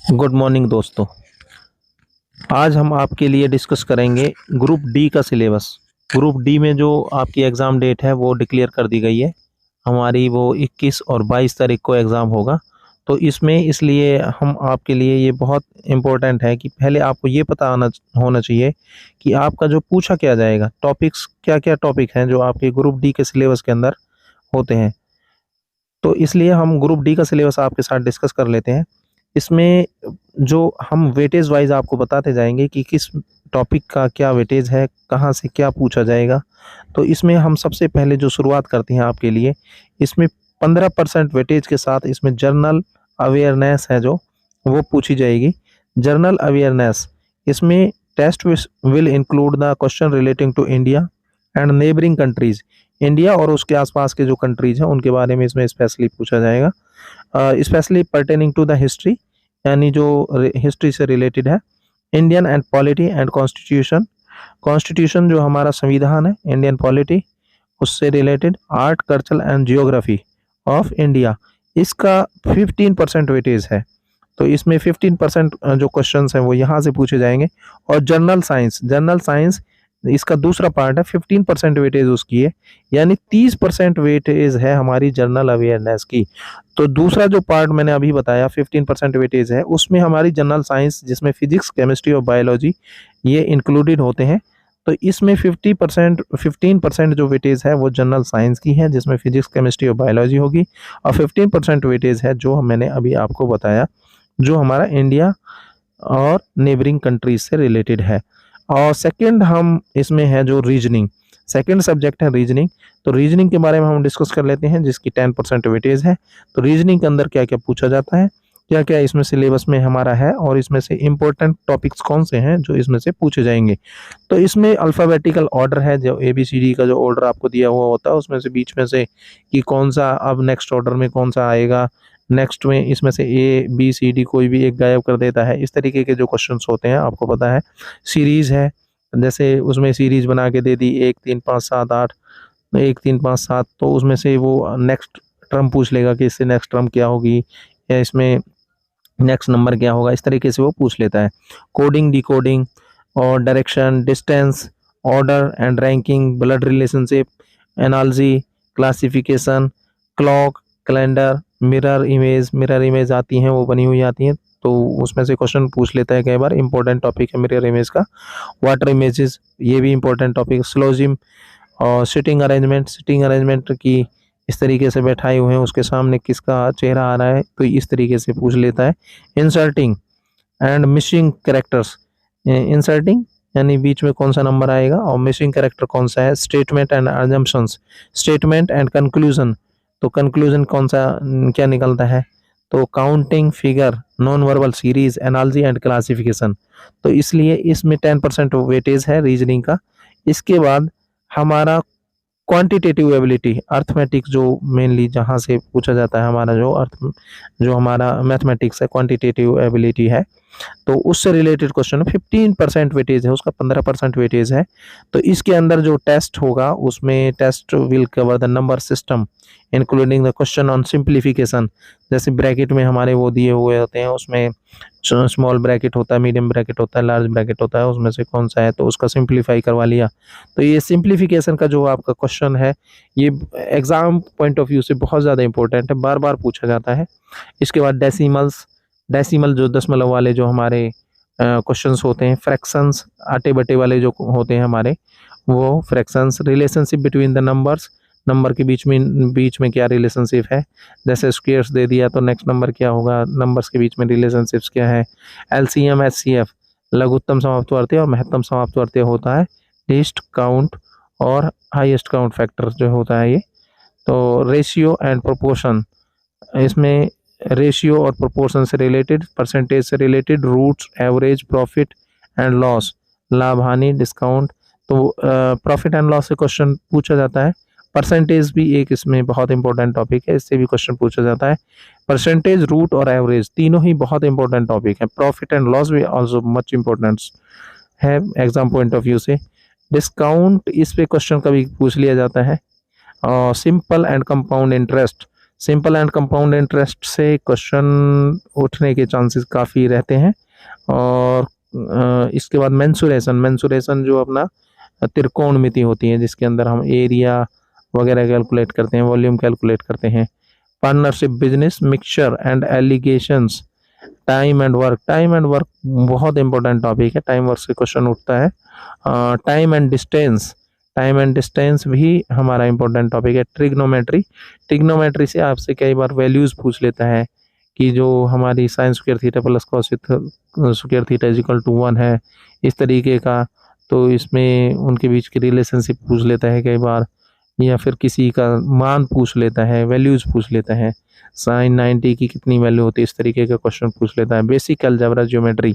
Good morning दोस्तों। आज हम आपके लिए डिस्कस करेंगे ग्रुप डी का सिलेबस। ग्रुप डी में जो आपकी एग्ज़ाम डेट है वो डिक्लेयर कर दी गई है हमारी। वो 21 और 22 तारीख को एग्ज़ाम होगा। तो इसमें इसलिए हम आपके लिए ये बहुत इम्पोर्टेंट है कि पहले आपको ये पता होना चाहिए कि आपका जो पूछा क्या जाएगा, टॉपिक्स क्या क्या टॉपिक हैं जो आपके ग्रुप डी के सिलेबस के अंदर होते हैं। तो इसलिए हम ग्रुप डी का सिलेबस आपके साथ डिस्कस कर लेते हैं। इसमें जो हम वेटेज वाइज आपको बताते जाएंगे कि किस टॉपिक का क्या वेटेज है, कहाँ से क्या पूछा जाएगा। तो इसमें हम सबसे पहले जो शुरुआत करते हैं आपके लिए, इसमें 15% वेटेज के साथ इसमें जर्नल अवेयरनेस है जो वो पूछी जाएगी। जर्नल अवेयरनेस, इसमें test will include the question relating to India and neighbouring countries. India और उसके आसपास के जो कंट्रीज हैं उनके बारे में इसमें स्पेशली पूछा जाएगा। Specially pertaining to the history, यानी जो हिस्ट्री से रिलेटेड है। Indian and polity and constitution, constitution जो हमारा संविधान है, इंडियन पॉलिटी उससे related. Art culture and geography of India, इसका 15% वेटेज है। तो इसमें 15% जो क्वेश्चंस हैं वो यहाँ से पूछे जाएंगे। और जनरल साइंस, जनरल साइंस इसका दूसरा पार्ट है, 15% वेटेज उसकी है, यानी 30% वेटेज है हमारी जनरल अवेयरनेस की। तो दूसरा जो पार्ट मैंने अभी बताया 15% वेटेज है, उसमें हमारी जनरल साइंस जिसमें फिजिक्स, केमिस्ट्री और बायोलॉजी ये इंक्लूडेड होते हैं। तो इसमें 15% जो वेटेज है वो जनरल साइंस की है, जिसमें फिजिक्स, केमिस्ट्री और बायोलॉजी होगी। और 15% वेटेज है जो मैंने अभी आपको बताया, जो हमारा इंडिया और नेबरिंग कंट्रीज से रिलेटेड है। और सेकंड हम इसमें है जो रीजनिंग, सेकंड सब्जेक्ट है रीजनिंग। तो रीजनिंग के बारे में हम डिस्कस कर लेते हैं, जिसकी 10% वेटेज है। तो रीजनिंग के अंदर क्या क्या पूछा जाता है, क्या क्या इसमें सिलेबस में हमारा है, और इसमें से इम्पोर्टेंट टॉपिक्स कौन से हैं जो इसमें से पूछे जाएंगे। तो इसमें अल्फ़ाबेटिकल ऑर्डर है, जो ABCD का जो ऑर्डर आपको दिया हुआ होता है उसमें से बीच में से कि कौन सा अब नेक्स्ट ऑर्डर में कौन सा आएगा, नेक्स्ट में इसमें से ABCD कोई भी एक गायब कर देता है, इस तरीके के जो क्वेश्चंस होते हैं आपको पता है। सीरीज़ है, जैसे उसमें सीरीज बना के दे दी 1 3 5 7 8, 1 3 5 7, तो उसमें से वो नेक्स्ट टर्म पूछ लेगा कि इससे नेक्स्ट टर्म क्या होगी, या इसमें नेक्स्ट नंबर क्या होगा, इस तरीके से वो पूछ लेता है। कोडिंग, डिकोडिंग और direction, distance, order and ranking, blood relationship, analogy, classification, clock, calendar, mirror image आती हैं, वो बनी हुई आती हैं, तो उसमें से क्वेश्चन पूछ लेता है कई बार। इंपॉर्टेंट टॉपिक है मिरर इमेज का। वाटर इमेजेस, ये भी इंपॉर्टेंट टॉपिक। स्लोजिम और सिटिंग अरेंजमेंट की इस तरीके से बैठाए हुए हैं, उसके सामने किसका चेहरा आ रहा है, तो इस तरीके से पूछ लेता है। Inserting and missing characters, inserting यानी बीच में कौन सा नंबर आएगा, और मिसिंग कैरेक्टर कौन सा है। Statement and assumptions, statement and conclusion, तो कंक्लूजन कौन सा क्या निकलता है। तो counting, figure, non verbal series, analogy and classification. तो इसलिए इसमें 10% वेटेज है रीजनिंग का। इसके बाद हमारा क्वांटिटेटिव एबिलिटी, अर्थमेटिक जो मेनली जहाँ से पूछा जाता है, हमारा जो हमारा मैथमेटिक्स है, क्वांटिटेटिव एबिलिटी है, तो उससे रिलेटेड क्वेश्चन 15% वेटेज है, उसका 15% वेटेज है। तो इसके अंदर जो टेस्ट होगा उसमें test will cover the number system including the question on simplification. जैसे ब्रैकेट में हमारे वो दिए हुए होते हैं, उसमें स्मॉल ब्रैकेट होता है, मीडियम ब्रैकेट होता है, लार्ज ब्रैकेट होता है, उसमें से कौन सा है, तो उसका सिंप्लीफाई करवा लिया। तो ये सिंप्लीफिकेशन का जो आपका क्वेश्चन है, ये एग्जाम पॉइंट ऑफ व्यू से बहुत ज़्यादा इंपॉर्टेंट है, बार बार पूछा जाता है। इसके बाद डेसिमल जो दशमलव वाले जो हमारे क्वेश्चंस होते हैं। फ्रैक्शंस, आटे बटे वाले जो होते हैं हमारे, वो fractions. Relationship between the numbers, number के बीच में क्या रिलेशनशिप है, जैसे स्क्वायर्स दे दिया तो नेक्स्ट नंबर क्या होगा, नंबर्स के बीच में रिलेशनशिप्स क्या है। LCM HCF, लघुत्तम समाप्तवर्ती और महत्तम समाप्तवर्ती होता है। लीस्ट काउंट और हाईएस्ट काउंट फैक्टर जो होता है ये। तो रेशियो एंड प्रोपोर्शन, इसमें रेशियो और प्रोपोर्शन से रिलेटेड, परसेंटेज से related, roots, average, profit and loss, लाभ हानि, डिस्काउंट। तो प्रॉफिट एंड लॉस से क्वेश्चन पूछा जाता है। परसेंटेज भी एक इसमें बहुत इंपॉर्टेंट टॉपिक है, इससे भी क्वेश्चन पूछा जाता है। परसेंटेज, रूट और एवरेज तीनों ही बहुत इंपॉर्टेंट टॉपिक है। प्रॉफिट एंड लॉस भी ऑल्सो मच इंपॉर्टेंट है एग्जाम पॉइंट ऑफ व्यू से। डिस्काउंट, इस पे क्वेश्चन कभी पूछ लिया जाता है। Simple and compound interest, simple and compound interest से क्वेश्चन उठने के चांसेस काफ़ी रहते हैं। और इसके बाद मेंसुरेशन जो अपना त्रिकोणमिति होती है, जिसके अंदर हम एरिया वगैरह कैलकुलेट करते हैं, वॉल्यूम कैलकुलेट करते हैं। Partnership, business, mixture and allegations, time and work बहुत इंपॉर्टेंट टॉपिक है, टाइम वर्क से क्वेश्चन उठता है। टाइम एंड डिस्टेंस भी हमारा इंपॉर्टेंट टॉपिक है। ट्रिग्नोमेट्री से आपसे कई बार वैल्यूज पूछ लेता है कि जो हमारी sine square theta plus cos square theta is equal to 1 है, इस तरीके का। तो इसमें उनके बीच की रिलेशनशिप पूछ लेता है कई बार, या फिर किसी का मान पूछ लेता है, वैल्यूज पूछ लेता है, साइन 90 की कितनी वैल्यू होती है, इस तरीके का क्वेश्चन पूछ लेता है। बेसिक अलजेब्रा, ज्योमेट्री,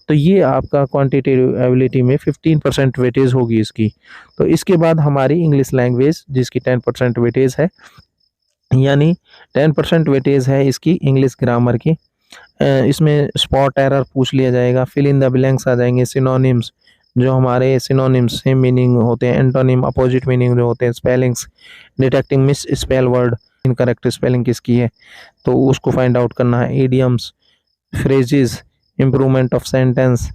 तो ये आपका क्वांटिटेटिव एबिलिटी में 15% वेटेज होगी इसकी। तो इसके बाद हमारी इंग्लिश लैंग्वेज, जिसकी 10% वेटेज है, यानी 10% वेटेज है इसकी इंग्लिश ग्रामर की। इसमें स्पॉट एरर पूछ लिया जाएगा, फिल इन द ब्लैंक्स आ जाएंगे, सिनोनिम्स, जो हमारे सिनोनिम्स सेम मीनिंग होते हैं, एंटोनिम अपोजिट मीनिंग जो होते हैं, spellings, detecting misspell word, incorrect spelling किसकी है तो उसको फाइंड आउट करना है। Idioms, phrases, improvement of sentence,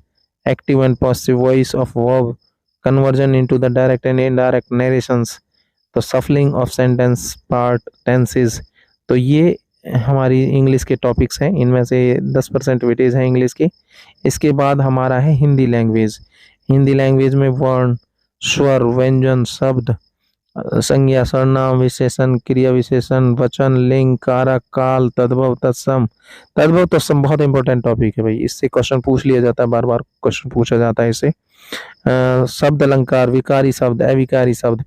active and positive voice of verb, conversion into the direct and indirect narrations, तो shuffling of sentence part, tenses. तो ये हमारी इंग्लिश के टॉपिक्स हैं, इनमें से 10% वेटेज है इंग्लिश की। इसके बाद हमारा है हिंदी लैंग्वेज में वर्ण, स्वर, व्यंजन, शब्द, संज्ञा, सर्वनाम, विशेषण, क्रिया विशेषण, वचन, लिंग, कारक, काल, तद्भव, तत्सम। बहुत इंपॉर्टेंट टॉपिक है भाई, इससे क्वेश्चन पूछ लिया जाता है, बार बार क्वेश्चन पूछा जाता है इससे। शब्द अलंकार, विकारी शब्द, अविकारी शब्द,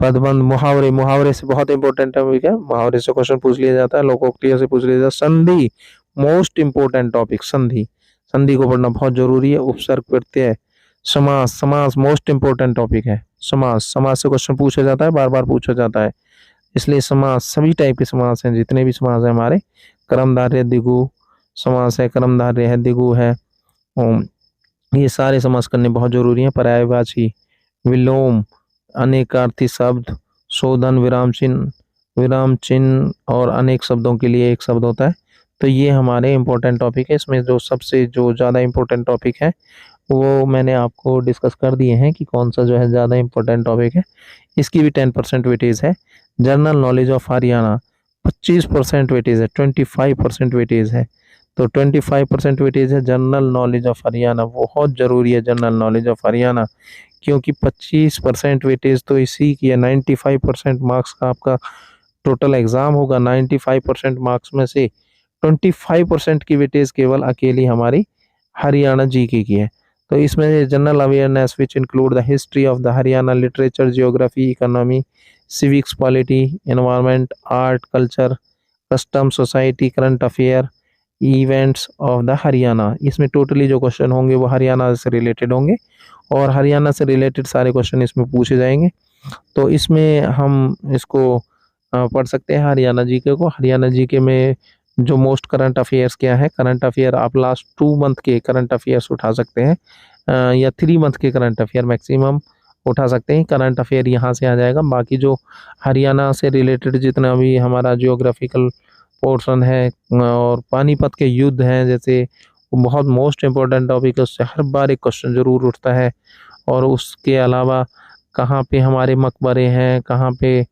पदबंध, मुहावरे से बहुत इंपॉर्टेंट टॉपिक है, मुहावरे से क्वेश्चन पूछ लिया जाता है, लोकोक्तियों से पूछ लिया जाता है। संधि, मोस्ट इंपॉर्टेंट टॉपिक, संधि को पढ़ना बहुत जरूरी है। उपसर्ग, प्रत्यय, समास मोस्ट इंपॉर्टेंट टॉपिक है। समास से क्वेश्चन पूछा जाता है, बार बार पूछा जाता है, इसलिए समास, सभी टाइप के समास हैं, जितने भी समास हैं हमारे, कर्मधारय द्विगु समास है, कर्मधारय है, द्विगु है, ये सारे समास करने बहुत जरूरी है। पर्यायवाची, विलोम, अनेकार्थी शब्द, शोधन, विराम चिन्ह और अनेक शब्दों के लिए एक शब्द होता है। तो ये हमारे इंपॉर्टेंट टॉपिक है। इसमें जो ज़्यादा इंपॉर्टेंट टॉपिक है वो मैंने आपको डिस्कस कर दिए हैं कि कौन सा जो है ज़्यादा इंपॉर्टेंट टॉपिक है। इसकी भी 10% वेटेज है। General knowledge of Haryana 25% weightage है, 25% वेटेज है। तो 25% वेटेज है जनरल नॉलेज ऑफ हरियाणा, बहुत ज़रूरी है जनरल नॉलेज ऑफ हरियाणा, क्योंकि 25% वेटेज तो इसी की है। 95% मार्क्स का आपका टोटल एग्ज़ाम होगा, 95% मार्क्स में से 25% की वेटेज केवल अकेली हमारी हरियाणा जीके की है। तो इसमें general awareness which include the history of the Haryana, literature, geography, economy, civics, polity, environment, art, culture, custom, society, current affair, events of the Haryana. इसमें टोटली जो क्वेश्चन होंगे वो हरियाणा से रिलेटेड होंगे और हरियाणा से रिलेटेड सारे क्वेश्चन इसमें पूछे जाएंगे। तो इसमें हम इसको पढ़ सकते हैं हरियाणा जीके को। हरियाणा जीके में जो मोस्ट करंट अफेयर्स क्या है, करंट अफेयर आप लास्ट 2 मंथ के करंट अफेयर्स उठा सकते हैं या 3 मंथ के करंट अफेयर मैक्सिमम उठा सकते हैं। करंट अफेयर यहाँ से आ जाएगा। बाकी जो हरियाणा से रिलेटेड जितना भी हमारा जियोग्राफिकल पोर्शन है और पानीपत के युद्ध हैं जैसे, वो बहुत मोस्ट इम्पोर्टेंट टॉपिक है, उससे हर बार एक क्वेश्चन ज़रूर उठता है। और उसके अलावा कहाँ पे हमारे मकबरे हैं, कहाँ पे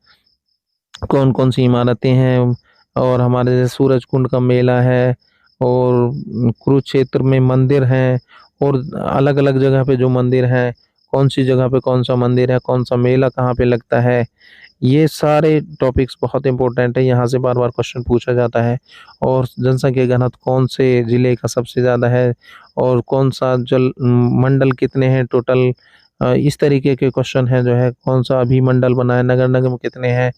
कौन कौन सी इमारतें हैं, और हमारे जैसे सूरज कुंड का मेला है और कुरुक्षेत्र में मंदिर हैं, और अलग अलग जगह पे जो मंदिर हैं, कौन सी जगह पे कौन सा मंदिर है, कौन सा मेला कहाँ पे लगता है, ये सारे टॉपिक्स बहुत इंपॉर्टेंट है। यहाँ से बार बार क्वेश्चन पूछा जाता है। और जनसंख्या घनत्व कौन से ज़िले का सबसे ज़्यादा है, और कौन सा जल मंडल कितने हैं टोटल, इस तरीके के क्वेश्चन हैं जो है। कौन सा अभिमंडल बना है, नगर निगम कितने हैं,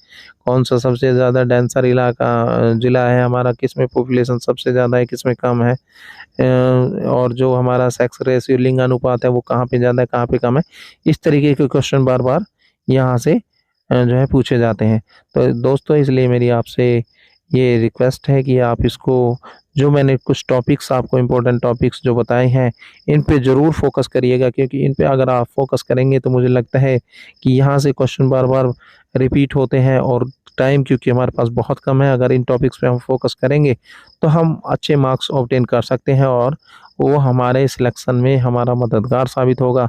कौन सा सबसे ज़्यादा डेंसर इलाका ज़िला है हमारा, किस में पॉपुलेशन सबसे ज़्यादा है, किस में कम है, और जो हमारा सेक्स रेशियो लिंग अनुपात है वो कहाँ पे ज़्यादा है, कहाँ पे कम है। इस तरीके के क्वेश्चन बार बार यहाँ से जो है पूछे जाते हैं। तो दोस्तों इसलिए मेरी आपसे ये रिक्वेस्ट है कि आप इसको, जो मैंने कुछ टॉपिक्स आपको इम्पोर्टेंट टॉपिक्स जो बताए हैं, इन पे ज़रूर फोकस करिएगा, क्योंकि इन पे अगर आप फोकस करेंगे तो मुझे लगता है कि यहाँ से क्वेश्चन बार बार रिपीट होते हैं और टाइम क्योंकि हमारे पास बहुत कम है, अगर इन टॉपिक्स पे हम फोकस करेंगे तो हम अच्छे मार्क्स ऑब्टेन कर सकते हैं और वो हमारे सिलेक्शन में हमारा मददगार साबित होगा।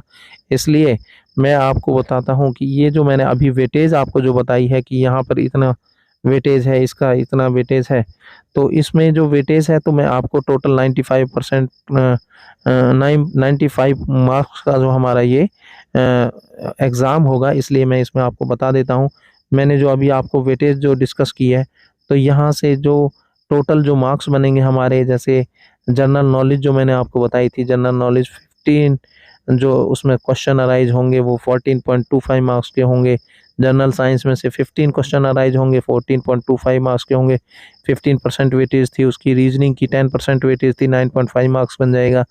इसलिए मैं आपको बताता हूँ कि ये जो मैंने अभी वेटेज आपको जो बताई है कि यहाँ पर इतना वेटेज है, इसका इतना वेटेज है, तो इसमें जो वेटेज है तो मैं आपको टोटल 95% 95 मार्क्स का जो हमारा ये एग्ज़ाम होगा, इसलिए मैं इसमें आपको बता देता हूँ। मैंने जो अभी आपको वेटेज जो डिस्कस की है, तो यहाँ से जो टोटल जो मार्क्स बनेंगे हमारे, जैसे जनरल नॉलेज जो मैंने आपको बताई थी, जनरल नॉलेज 15 जो उसमें क्वेश्चन अराइज होंगे वो 14.25 मार्क्स के होंगे। जनरल साइंस में से 15 क्वेश्चन अराइज होंगे, 14.25 मार्क्स के होंगे। 15% वेटेज थी उसकी, रीजनिंग की 10% वेटेज थी, 9.5 मार्क्स बन जाएगा।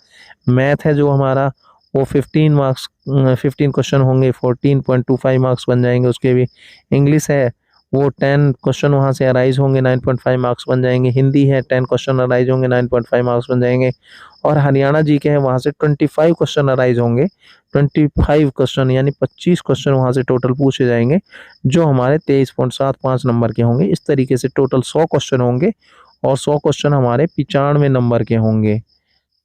मैथ है जो हमारा वो 15 क्वेश्चन होंगे, 14.25 मार्क्स बन जाएंगे उसके भी। इंग्लिश है वो 10 क्वेश्चन वहाँ से अराइज होंगे, 9.5 मार्क्स बन जाएंगे। हिंदी है 10 क्वेश्चन अराइज होंगे, 9.5 मार्क्स बन जाएंगे। और हरियाणा जी के हैं वहाँ से 25 क्वेश्चन अराइज होंगे, 25 क्वेश्चन यानी 25 क्वेश्चन वहाँ से टोटल पूछे जाएंगे, जो हमारे 23.75 नंबर के होंगे। इस तरीके से टोटल 100 क्वेश्चन होंगे और 100 क्वेश्चन हमारे 95 नंबर के होंगे।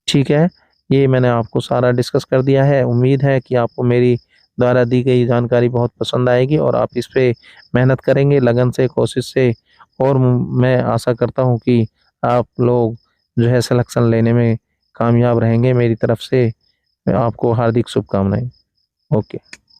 ठीक है, ये मैंने आपको सारा डिस्कस कर दिया है। उम्मीद है कि आपको मेरी द्वारा दी गई जानकारी बहुत पसंद आएगी और आप इस पे मेहनत करेंगे लगन से, कोशिश से, और मैं आशा करता हूँ कि आप लोग जो है सिलेक्शन लेने में कामयाब रहेंगे। मेरी तरफ से आपको हार्दिक शुभकामनाएं। ओके।